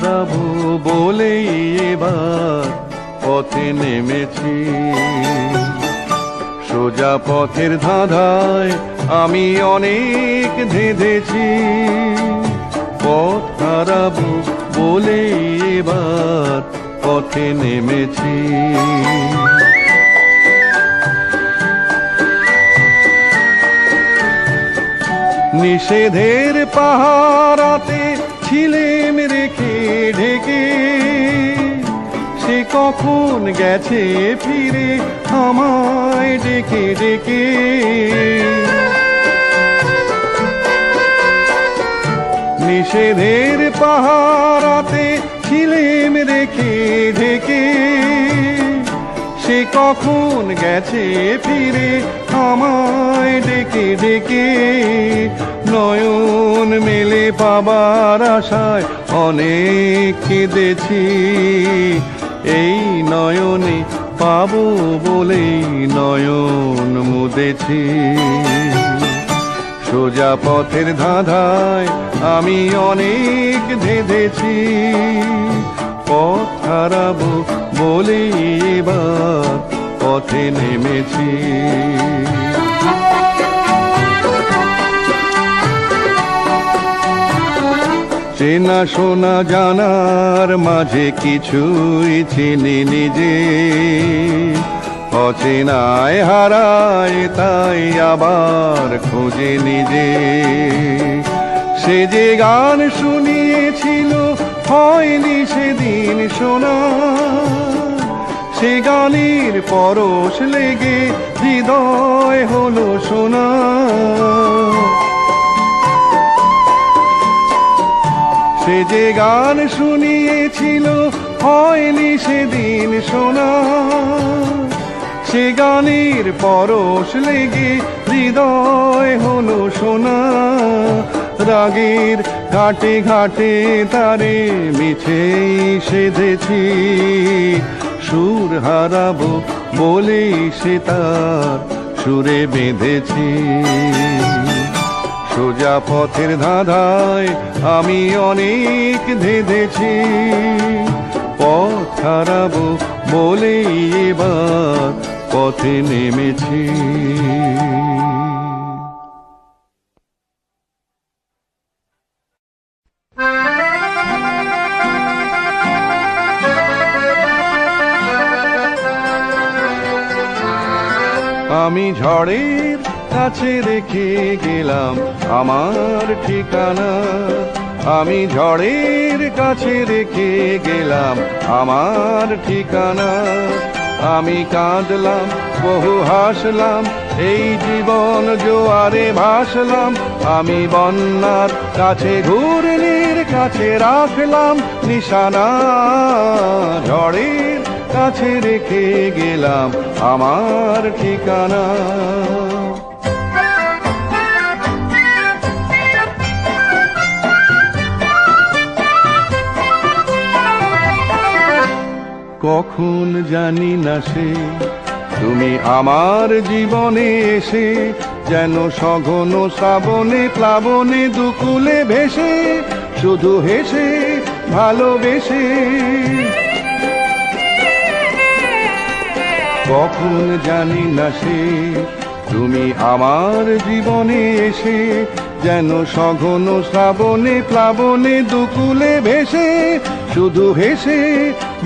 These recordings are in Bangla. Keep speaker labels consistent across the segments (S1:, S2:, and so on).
S1: হারাবো বলেই এবার পথে নেমেছি। সোজা পথের ধাঁধায় আমি অনেক ধেঁধেছি, পথ হারাবো বলেই এবার পথে নেমেছি। নিষেধের পাহারাতে ছিলেম রেখে ঢেকে, সে কখন গেছে ফিরে আমায় ডেকে ডেকে। নিষেধের পাহারাতে ছিলেম রেখে ঢেকে, সে কখন গেছে ফিরে আমায় ডেকে ডেকে। নয়ন মেলে পাবার আশায় অনেক কেঁদেছি, এই নয়নে পাবো বলেই নয়ন মুদেছি। সোজা পথের ধাঁধায় আমি অনেক ধেঁধেছি, পথ হারাবো বলেই এবার পথে নেমেছি। চেনা শোনা জানার মাঝে কিছুই চিনি নিজে, অচেনায় হারায় তাই আবার খোঁজে নিজে। সে যে গান শুনিয়েছিল হয়নি সেদিন শোনা, সে গানের পরশ লেগে হৃদয় হলো সোনা। সে যে গান শুনিয়েছিল হয়নি সেদিন শোনা, সে গানের পরশ লেগে হৃদয় হলো সোনা। রাগের ঘাটে ঘাটে তারে মিছেই সেধেছি, সুর হারাবো বলেই সে তার সুরে বেঁধেছি। সোজা পথের ধাঁধায় আমি অনেক ধেঁধেছি, পথ হারাবো বলেই এবার পথে নেমেছি। আমি ঝড়ের কাছে রেখে গেলাম আমার ঠিকানা, আমি ঝড়ের কাছে রেখে গেলাম আমার ঠিকানা। আমি কাঁদলাম বহু হাসলাম, এই জীবন জোয়ারে ভাসলাম। আমি বন্যার কাছে ঘূর্ণির কাছে রাখলাম নিশানা, ঝড়ের কাছে রেখে গেলাম আমার ঠিকানা। কখন জানি না সে তুমি আমার জীবনে এসে, যেন সঘন শ্রাবণে প্লাবনে দুকুলে ভেসে, শুধু হেসে ভালোবেসে। কখন জানি না সে তুমি আমার জীবনে এসে, যেন সঘন শ্রাবণে প্লাবনে দুকুলে ভেসে, শুধু হেসে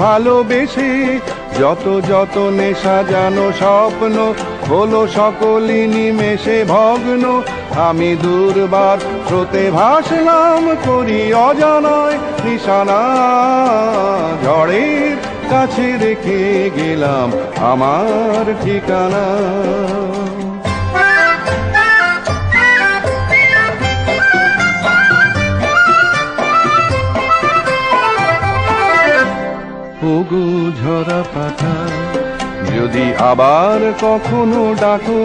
S1: ভালোবেসে। যত যতনে সাজানো স্বপ্ন হলো সকলই নিমেষে ভগ্ন। আমি দুর্বার স্রোতে ভাসলাম করি অজানায় নিশানা, ঝড়ের কাছে রেখে গেলাম আমার ঠিকানা। ওগো ঝরা পাতা যদি আবার কখনো ডাকো,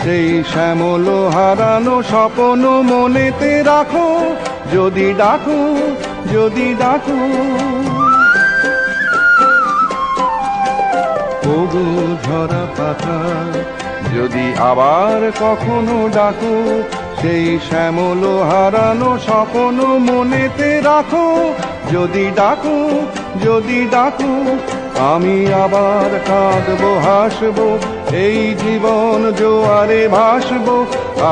S1: সেই শ্যামল হারানো স্বপ্ন মনেতে রাখো। যদি ডাকো যদি ডাকো, ওগো ঝরা পাতা যদি আবার কখনো ডাকো, সেই শ্যামল হারানো স্বপ্ন মনেতে রাখো। যদি ডাকো, যদি ডাকো, আমি আবার কাঁদবো হাসবো, এই জীবন জোয়ারে ভাসবো।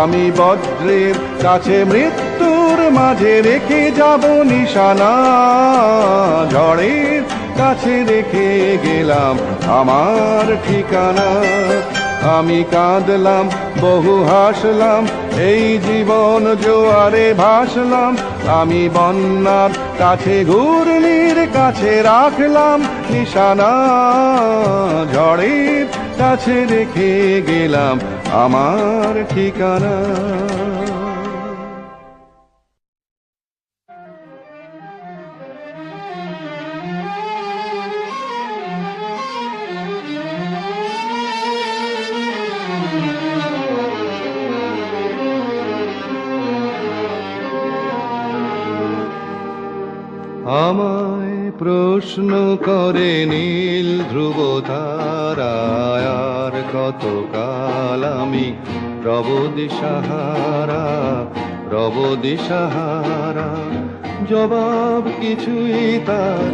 S1: আমি বজ্রের কাছে মৃত্যুর মাঝে রেখে যাব নিশানা, ঝড়ের কাছে রেখে গেলাম আমার ঠিকানা। আমি কাঁদলাম বহু হাসলাম, এই জীবন জোয়ারে ভাসলাম। আমি বন্যার কাছে ঘূর্ণির কাছে রাখলাম নিশানা, ঝড়ের কাছে রেখে গেলাম আমার ঠিকানা। আমায় প্রশ্ন করে নীল ধ্রুব তারায়, আর কতকাল আমি রব দিশাহারা, রব দিশাহারা। জবাব কিছুই তার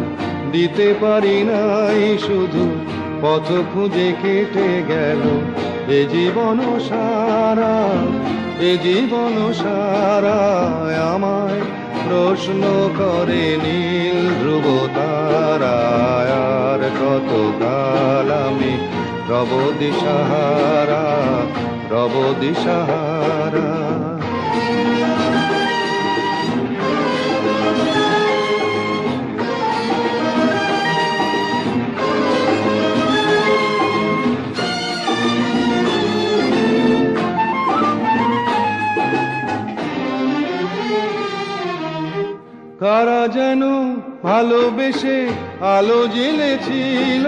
S1: দিতে পারি নাই, শুধু পথ খুঁজে কেটে গেল এ জীবন সারা, এ জীবন সারা। আমায় প্রশ্ন করে নীল ধ্রুব তারায়, আর কতকাল আমি রব দিশাহারা, রব দিশাহারা। কারা যেন ভালোবেসে আলো জ্বেলেছিল,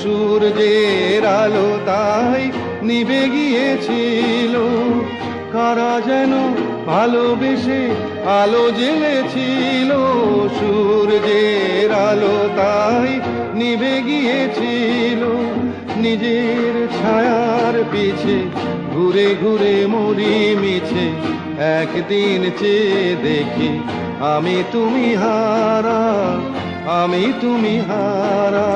S1: সূর্যের আলো তাই নিভে গিয়েছিল। কারা যেন ভালোবেসে আলো জ্বেলেছিল, সূর্যের আলো তাই নিভে গিয়েছিল। নিজের ছায়ার পিছে ঘুরে ঘুরে মরি মিছে, একদিন চেয়ে দেখি আমি তুমি হারা, আমি তুমি হারা।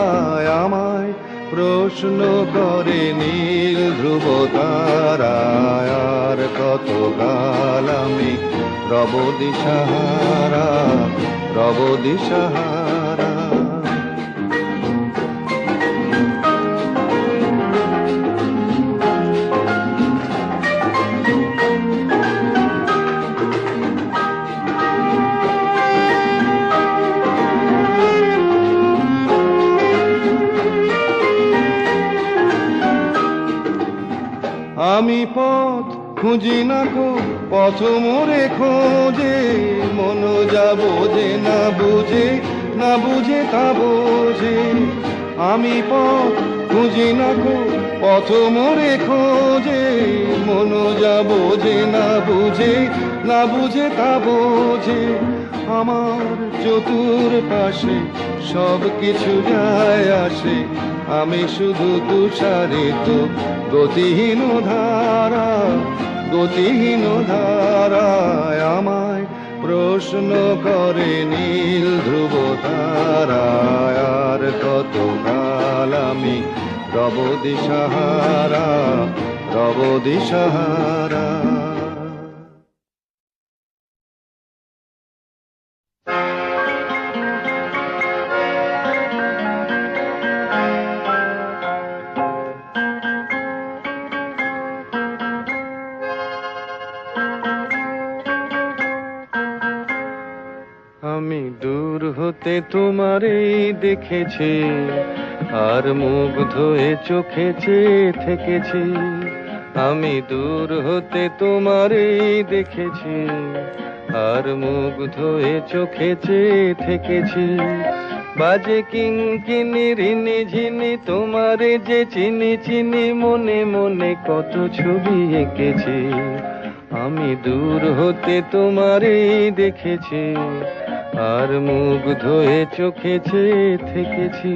S1: আমায় প্রশ্ন করে নীল ধ্রুব তারায়, আর কতকাল আমি রব দিশাহারা, রব দিশাহারা। আমি পথ খুঁজি না কো, পথ মোরে খোঁজে, মন যা বোঝে না বুঝে, না বুঝে তা বোঝে। আমি পথ খুঁজি না কো, পথ মোরে খোঁজে, মন যা বোঝে না বুঝে, না বুঝে তা বোঝে। আমার চতুর পাশে সব কিছু যায় আসে, আমি শুধু তুষারিত গতিহীন ধারা, গতিহীন ধারায়। আমায় প্রশ্ন করে নীল ধ্রুব তারায়, আর কতকাল আমি রব দিশাহারা, রব দিশাহারা। আমি দূর হতে তোমারেই দেখেছি, আর মুগ্ধ হয়ে চোখে চেয়ে থেকেছি। আমি দূর হতে তোমারেই দেখেছি, আর মুগ্ধ হয়ে চোখে চেয়ে থেকেছি। বাজে কিঙ্কিনি রিনি ঝিনি তোমারে যে চিনি চিনি, মনে মনে কত ছবি এঁকেছি। আমি দূর হতে তোমারেই দেখেছি, আর মুগ্ধ হয়ে চোখে চেয়ে থেকেছি।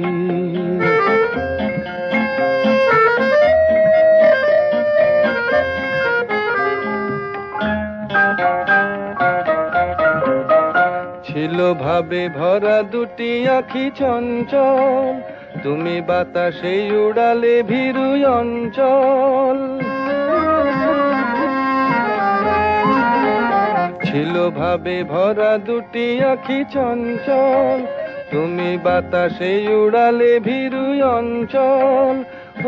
S1: ছিল ছিল ভাবে ভরা দুটি আঁখি চঞ্চল, তুমি বাতাসে উড়ালে ভীরু অঞ্চল। ছিল ভাবে ভরা দুটি আঁখি চঞ্চল, তুমি বাতাসে উড়ালে ভীরু অঞ্চল।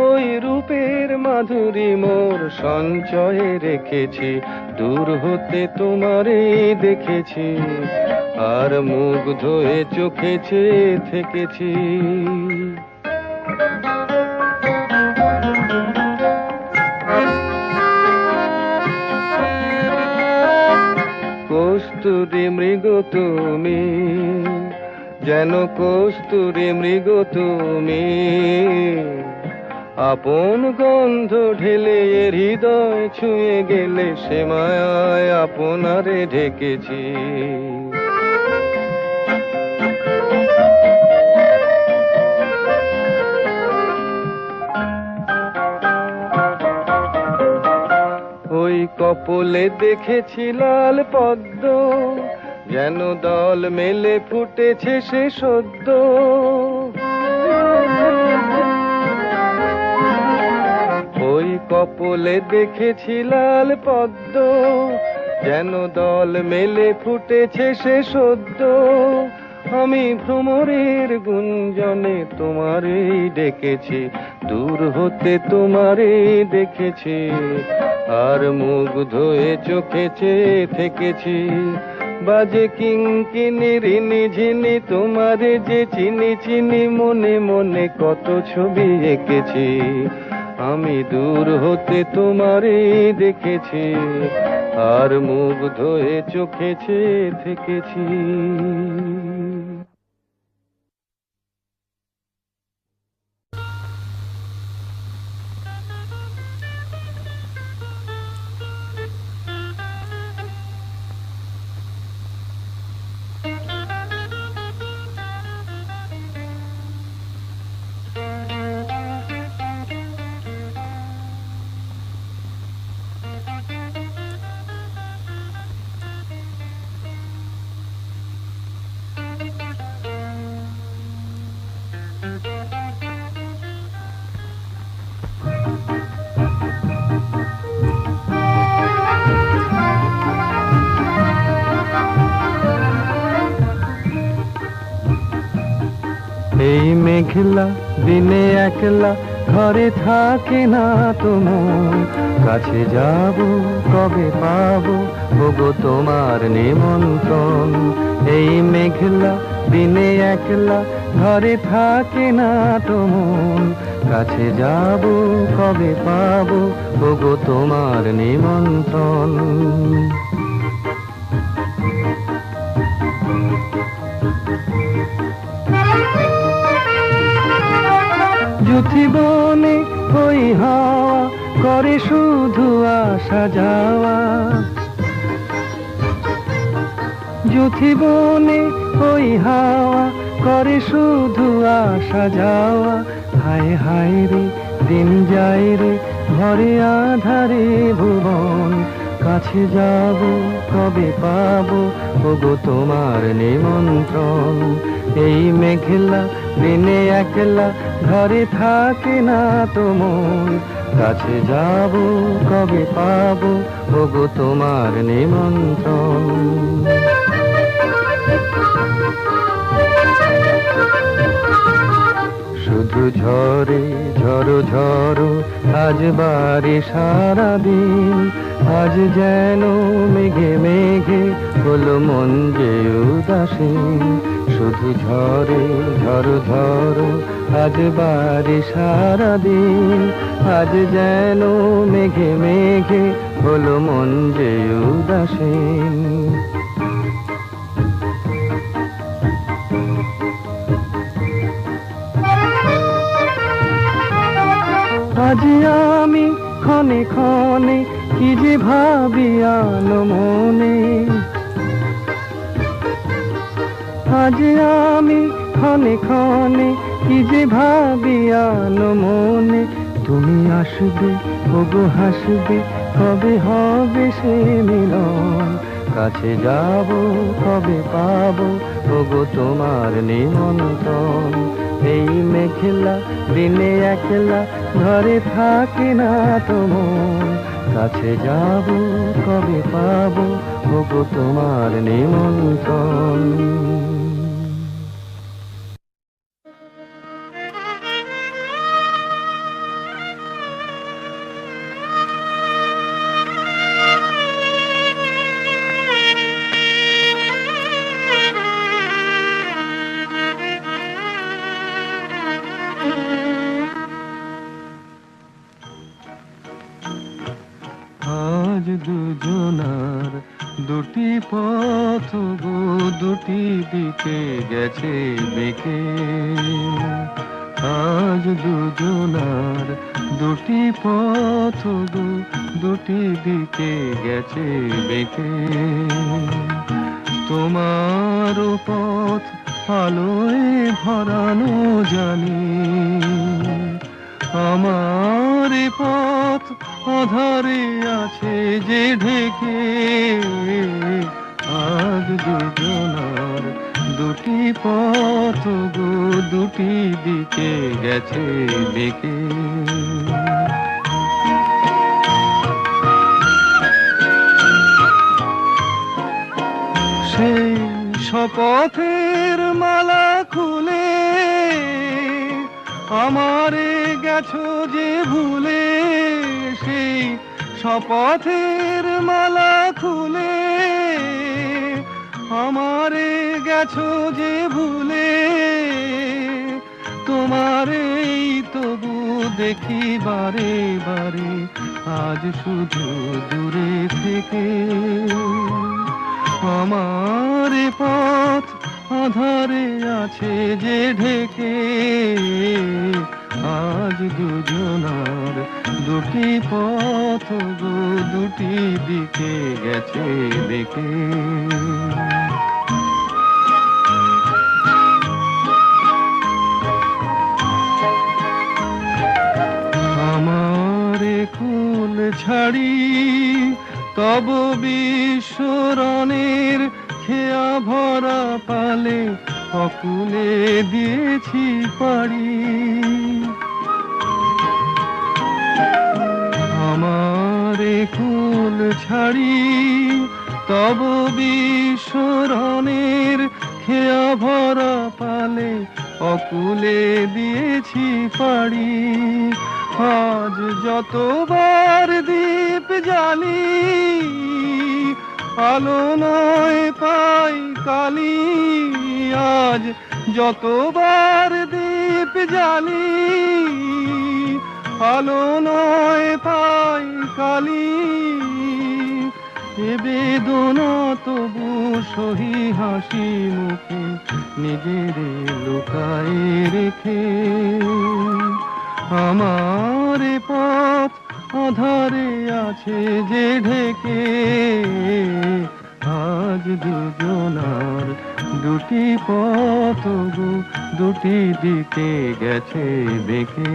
S1: ওই রূপের মাধুরী মোর সঞ্চয়ে রেখেছি, দূর হতে তোমারে দেখেছি, আর মুগ্ধ হয়ে চোখে চেয়ে থেকেছি। কস্তুরী মৃগ তুমি, যেন কস্তুরী মৃগ তুমি, আপন গন্ধ ঢেলে হৃদয় ছুঁয়ে গেলে, সে মায়ায় আপনারে ঢেকেছি। ওই কপলে দেখেছি লাল পদ্ম, যেন দল মেলে ফুটেছে সে সদ্য। ওই কপলে দেখেছি লাল পদ্ম, যেন দল মেলে ফুটেছে সে সদ্য। আমি ভ্রমরের গুঞ্জনে তোমারেই ডেকেছি, দূর হতে তোমারেই দেখেছি, আর মুগ্ধ হয়ে চোখে চেয়ে থেকেছি। বাজে কিঙ্কিনি রিনি ঝিনি, তোমারে যে চিনি চিনি, মনে মনে কত ছবি এঁকেছি। আমি দূর হতে তোমারে দেখেছি, আর মুগ্ধ হয়ে চোখে চেয়ে থেকেছি। এই মেঘলা দিনে একলা ঘরে থাকে না তোমার, কাছে যাব কবে পাবো ওগো তোমার নিমন্ত্রণ। এই মেঘলা দিনে একলা ঘরে থাকে না তোমার, কাছে যাব কবে পাবো ওগো তোমার নিমন্ত্রণ। যুথি বনে ওই হাওয়া করে শুধু আসা যাওয়া, যুথি বনে ওই হাওয়া করে শুধু আসা যাওয়া। হায় হায় রে দিন যায় রে ঘরে আধারে ভুবন, কাছে যাব কবে পাবো ওগো তোমার নিমন্ত্রণ। এই মেঘলা দিনে একলা ঘরে থাকে না তোমার, কাছে যাব কবে পাবো ওগো তোমার নিমন্ত্রণ। শুধু ঝরে ঝড়ো ঝড়ো আজ বারে সারাদিন, আজ যেন মেঘে মেঘে হলো মন যে উদাসীন। শুধু ঝরে ঝড়ো ঝড়ো আজ বারে সারাদিন, আজ যেন মেঘে মেঘে হলো মন যে উদাসীন। আজ আমি ক্ষণে ক্ষণে কি যে ভাবি আনো মনে, আজ আমি ক্ষণে ক্ষণে কি যে ভাবি আনো মনে। তুমি আসবে ওগো হাসবে কবে হবে সে মিলন, কাছে যাব কবে পাবো ওগো তোমার নিমন্ত্রণ। এই মেঘলা দিনে একলা ঘরে থাকে না তো মন, কাছে যাব কবে পাবো ওগো তোমার নিমন্ত্রণ। আজ দুজনার দুটি পথ গো দুটি দিকে গেছে বেঁকে। আজ দুজনার দুটি পথ গো দুটি দিকে গেছে বেঁকে। তোমার পথ আলোয় ভরানো জানি, আমার পথ আধারে আছে যে ঢেকে। আজ দুজনার দুটি পথ গো দুটি দিকে গেছে বেঁকে। সেই শপথের মালা খুলে আমারে গেছো যে ভুলে। সেই শপথের মালা খুলে আমারে গেছো যে ভুলে। তোমারেই তবু দেখি বারে বারে আজ শুধু দূরে থেকে। আমার পথ আধারে আছে যে ঢেকে। আজ দুজনার দুটি পথ গো দুটি দিকে গেছে বেঁকে। আমার কুল ছাড়ি তব বিশ্বরণের খেয়া ভরা পালে অকুলে দিয়েছি পাড়ি। আমার কুল ছাড়ি তব বিশ্বরণের খেয়া ভরা পালে অকুলে দিয়েছি পাড়ি। আজ যতবার দীপ জ্বালি আলো নয় পাই কালি। আজ যতবার দীপ জ্বালি আলো নয় পাই কালি। এ বেদনা তবু সহি হাসি মুখে নিজের লুকায়ে রেখে। আমার পথ আধারে আছে যে ঢেকে। আজ দুজনার দুটি পথ গো দুটি দিকে গেছে বেঁকে।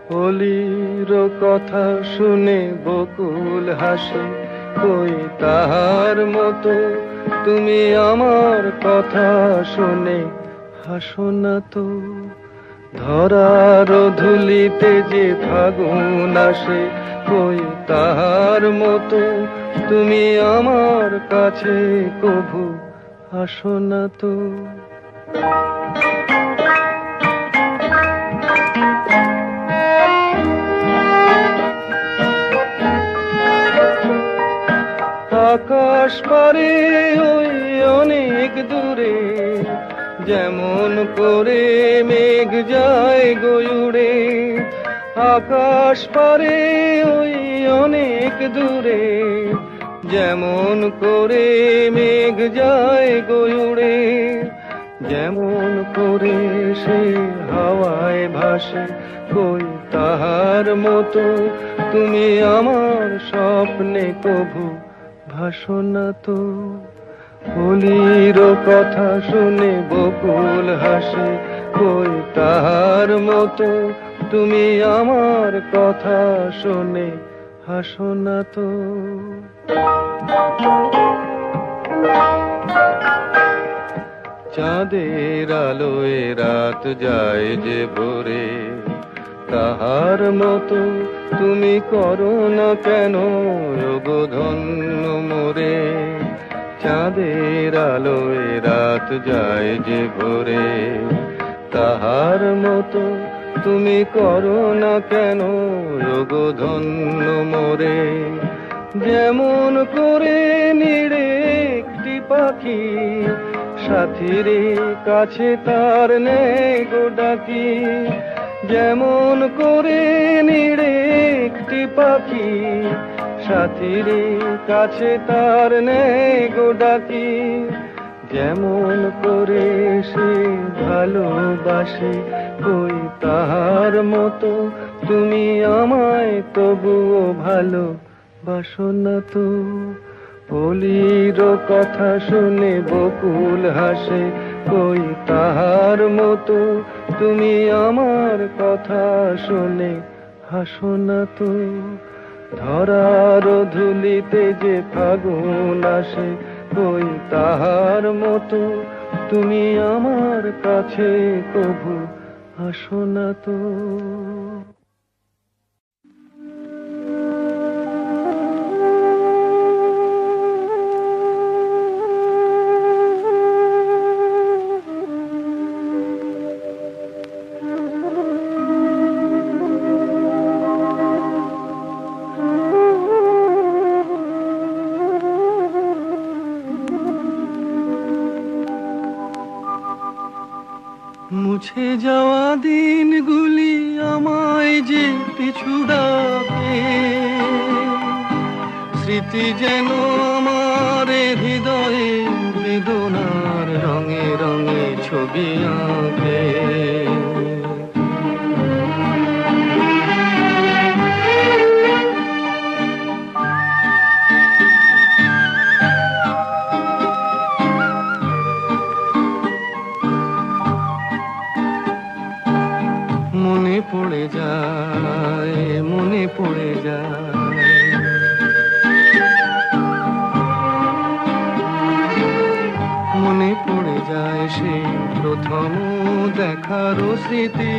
S1: কলির কথা শুনে বকুল হাসে, কই তাহার মতো তুমি আমার কথা শুনে হাসো না তো। ধরার ধুলিতে যে ফাগুন আসে, কই তাহার মতো তুমি আমার কাছে কভু আসো না তো। আকাশ পারে ওই অনেক দূরে, যেমন করে মেঘ যায় গয়ুড়ে। আকাশ পারে ওই অনেক দূরে, যেমন করে মেঘ যায় গয়ুড়ে। যেমন করে সে হাওয়ায় ভাসে, কই তাহার মতো তুমি আমার স্বপ্নে কভু ভাসো না তো। কলির কথা শুনে বকুল হাসে, কই তাহার মতো তুমি আমার কথা শুনে হাসো না তো। চাঁদের আলোয় রাত যায় যে ভোরে, তাহার মতো তুমি করো না কেন ওগো ধন্য মোরে। চাঁদের আলোয় রাত যায় যে ভোরে, তাহার মতো তুমি করো না কেন ওগো ধন্য মোরে। যেমন করে নিড়ে একটি পাখি সাথীর কাছে তার নেই গো ডাকি। যেমন করে নিড়ে একটি পাখি সাথীর কাছে তার নেই গো ডাকি। যেমন করে সে ভালোবাসে, কই তাহার মতো তুমি আমায় তবুও ভালো বাসো না তো। কলির কথা শুনে বকুল হাসে, কই তাহার মতো তুমি আমার কথা শুনে হাসো না তো। ধরার ধুলিতে যে ফাগুন আসে, কই তাহার মতো তুমি আমার কাছে কভু আসো না তো। মুছে যাওয়া দিনগুলি আমায় যে পিছু ডাকে, স্মৃতি যেন আমার হৃদয়ে বেদনার রঙে রঙে ছবি আঁকে। মনে পড়ে যায়, মনে পড়ে যায়, মনে পড়ে যায় সেই প্রথম দেখার স্মৃতি।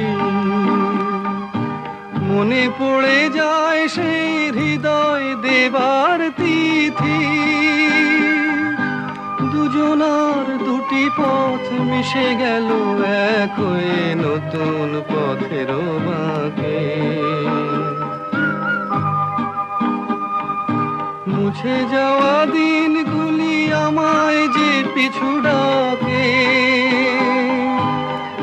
S1: মনে পড়ে যায় সেই হৃদয় দেবার তিথি। দুজনার দুটি পথ মিশে গেল এক হয়ে নতুন পথের বাঁকে। মুছে যাওয়া দিনগুলি আমায় যে পিছু ডাকে,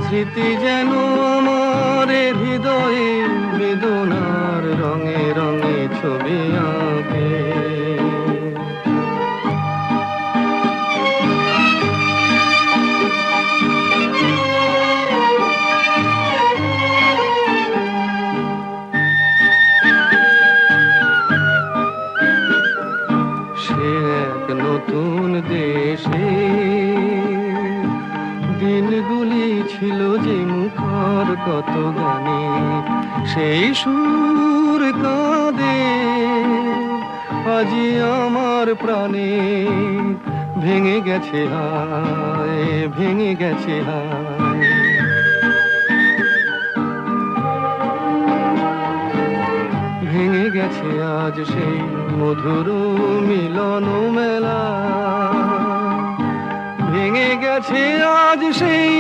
S1: স্মৃতি যেন আমার হৃদয়ে বেদনার রঙে রঙে ছবি আঁকে। নতুন দেশে দিনগুলি ছিল যে মুখর কত গানে, সেই সুর কাঁদে আজি আমার প্রাণে। ভেঙে গেছে হায়, ভেঙে গেছে হায়, ভেঙে গেছে আজ সেই মধুর মিলন মেলা। ভেঙে গেছে আজ সেই